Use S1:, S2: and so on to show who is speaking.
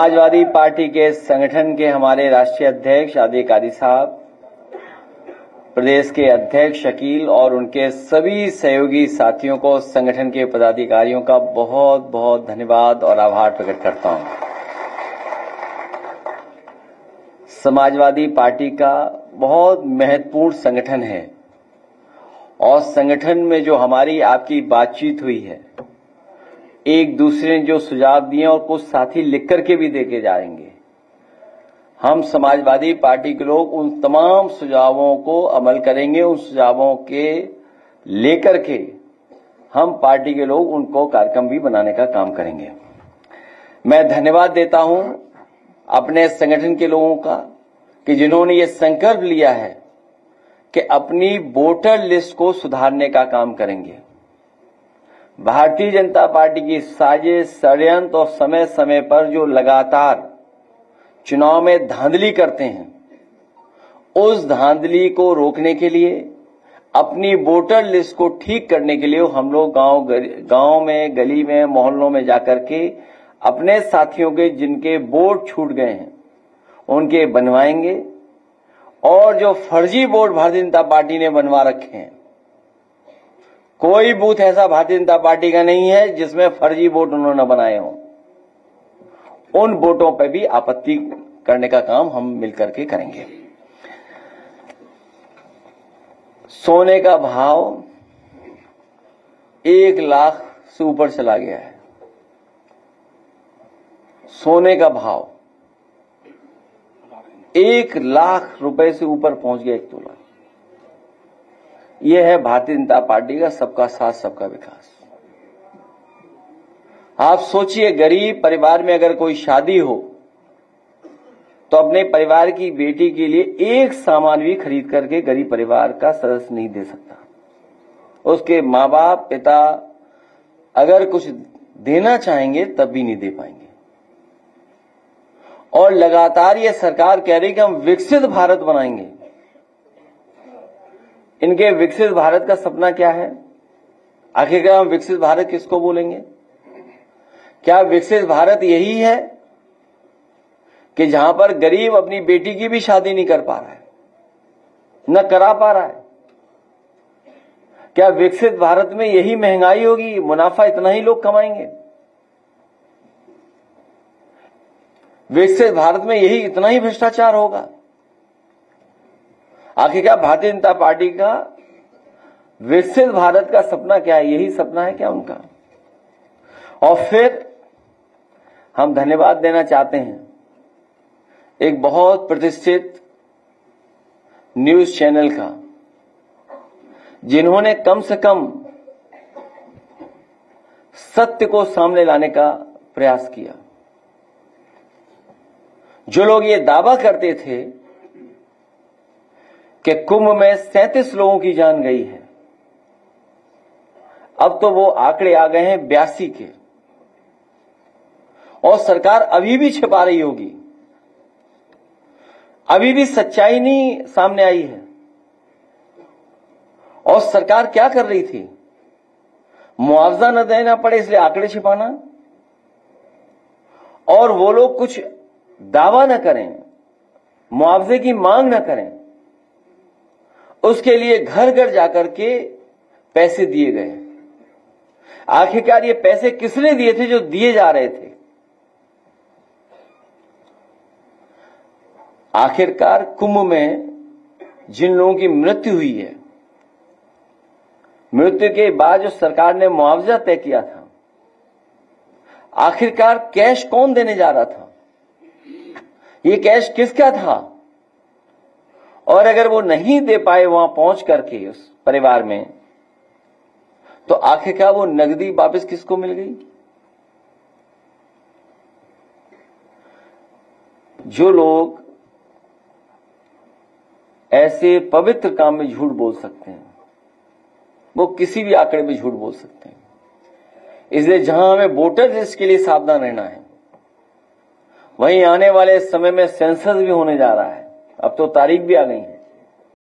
S1: Samajwadi party के संगठन के हमारे राष्ट्रीय अध्यक्ष आदिल कादरी साहब, प्रदेश के अध्यक्ष शकील और उनके सभी सहयोगी साथियों को, संगठन के पदाधिकारियों का बहुत बहुत धन्यवाद और आभार प्रकट करता हूं। समाजवादी पार्टी का बहुत महत्वपूर्ण संगठन है और संगठन में जो हमारी आपकी बातचीत हुई है, एक दूसरे ने जो सुझाव दिए और कुछ साथी लिख करके भी देके जाएंगे, हम समाजवादी पार्टी के लोग उन तमाम सुझावों को अमल करेंगे। उन सुझावों के लेकर के हम पार्टी के लोग उनको कार्यक्रम भी बनाने का काम करेंगे। मैं धन्यवाद देता हूं अपने संगठन के लोगों का कि जिन्होंने ये संकल्प लिया है कि अपनी वोटर लिस्ट को सुधारने का काम करेंगे। भारतीय जनता पार्टी की साजिश, षड्यंत्र और समय समय पर जो लगातार चुनाव में धांधली करते हैं, उस धांधली को रोकने के लिए, अपनी वोटर लिस्ट को ठीक करने के लिए हम लोग गांव में, गली में, मोहल्लों में जाकर के अपने साथियों के जिनके वोट छूट गए हैं उनके बनवाएंगे। और जो फर्जी वोट भारतीय जनता पार्टी ने बनवा रखे हैं, कोई बूथ ऐसा भारतीय जनता पार्टी का नहीं है जिसमें फर्जी वोट उन्होंने बनाए हों। उन वोटों पर भी आपत्ति करने का काम हम मिलकर के करेंगे। सोने का भाव 1 लाख से ऊपर चला गया है। सोने का भाव 1 लाख रुपए से ऊपर पहुंच गया 1 तोला। यह है भारतीय जनता पार्टी का सबका साथ सबका विकास। आप सोचिए, गरीब परिवार में अगर कोई शादी हो तो अपने परिवार की बेटी के लिए एक सामान भी खरीद करके गरीब परिवार का सदस्य नहीं दे सकता। उसके माँ बाप, पिता अगर कुछ देना चाहेंगे तब भी नहीं दे पाएंगे। और लगातार ये सरकार कह रही कि हम विकसित भारत बनाएंगे। इनके विकसित भारत का सपना क्या है? आखिरकार हम विकसित भारत किसको बोलेंगे? क्या विकसित भारत यही है कि जहां पर गरीब अपनी बेटी की भी शादी नहीं कर पा रहा है, न करा पा रहा है? क्या विकसित भारत में यही महंगाई होगी, मुनाफा इतना ही लोग कमाएंगे? विकसित भारत में यही इतना ही भ्रष्टाचार होगा? आखिरकार भारतीय जनता पार्टी का विकसित भारत का सपना क्या है? यही सपना है क्या उनका? और फिर हम धन्यवाद देना चाहते हैं एक बहुत प्रतिष्ठित न्यूज चैनल का, जिन्होंने कम से कम सत्य को सामने लाने का प्रयास किया। जो लोग ये दावा करते थे कि कुंभ में 37 लोगों की जान गई है, अब तो वो आंकड़े आ गए हैं 82 के। और सरकार अभी भी छिपा रही होगी, अभी भी सच्चाई नहीं सामने आई है। और सरकार क्या कर रही थी? मुआवजा न देना पड़े इसलिए आंकड़े छिपाना, और वो लोग कुछ दावा न करें, मुआवजे की मांग न करें, उसके लिए घर घर जाकर के पैसे दिए गए। आखिरकार ये पैसे किसने दिए थे जो दिए जा रहे थे? आखिरकार कुंभ में जिन लोगों की मृत्यु हुई है, मृत्यु के बाद जो सरकार ने मुआवजा तय किया था, आखिरकार कैश कौन देने जा रहा था? ये कैश किसका था? और अगर वो नहीं दे पाए वहां पहुंच करके उस परिवार में, तो आखिरकार वो नकदी वापस किसको मिल गई? जो लोग ऐसे पवित्र काम में झूठ बोल सकते हैं, वो किसी भी आंकड़े में झूठ बोल सकते हैं। इसलिए जहां हमें वोटर लिस्ट के लिए सावधान रहना है, वहीं आने वाले समय में सेंसस भी होने जा रहा है। अब तो तारीख भी आ गई है।